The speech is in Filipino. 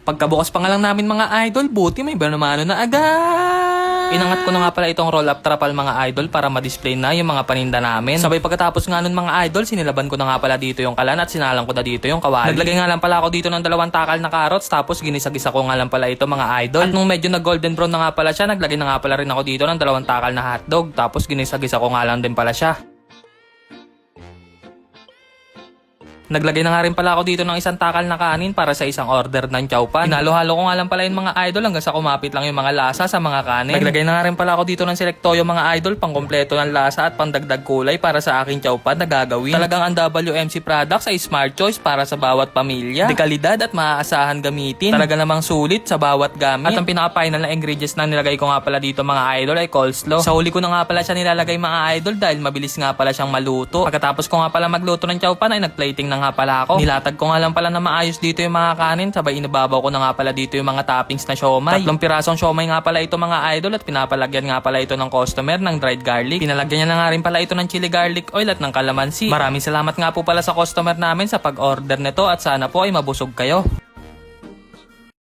Pagkabukas pa nga lang namin mga idol, buti may banumano na agad. Inangat ko na nga pala itong roll-up trapal mga idol para ma-display na yung mga paninda namin. Sabay pagkatapos nga nun mga idol, sinilaban ko na nga pala dito yung kalan at sinalang ko na dito yung kawali. Naglagay nga lang pala ako dito ng 2 takal na carrots tapos ginisagisa ko nga lang pala ito mga idol. At nung medyo na golden brown na nga pala siya, naglagay na nga pala rin ako dito ng 2 takal na hotdog tapos ginisagisa ko nga lang din pala siya. Naglagay na nga rin pala ako dito ng 1 takal na kanin para sa isang order ng chowpan. Hinalo-halo ko nga lang pala yung mga idol hanggang sa kumapit lang yung mga lasa sa mga kanin. Naglagay na nga rin pala ako dito ng selektoyo mga idol pang kompleto ng lasa at pandagdag kulay para sa aking chowpan na gagawin. Talagang ang WMC products ay smart choice para sa bawat pamilya. Dekalidad at maaasahan gamitin. Talaga namang sulit sa bawat gamit. At ang pinaka-final na ingredients na nilagay ko nga pala dito mga idol ay coleslaw. Sa huli ko na nga pala siya nilalagay mga idol dahil mabilis nga pala siyang maluto. Pagkatapos ko nga pala magluto ng chowpan ay nagplating na nga pala ako. Nilatag ko nga lang pala na maayos dito yung mga kanin, sabay inababaw ko na nga pala dito yung mga toppings na siomay. 3 pirasong siomay nga pala ito mga idol at pinapalagyan nga pala ito ng customer ng dried garlic. Pinalagyan niya na nga rin pala ito ng chili garlic oil at ng kalamansi. Maraming salamat nga po pala sa customer namin sa pag-order nito at sana po ay mabusog kayo.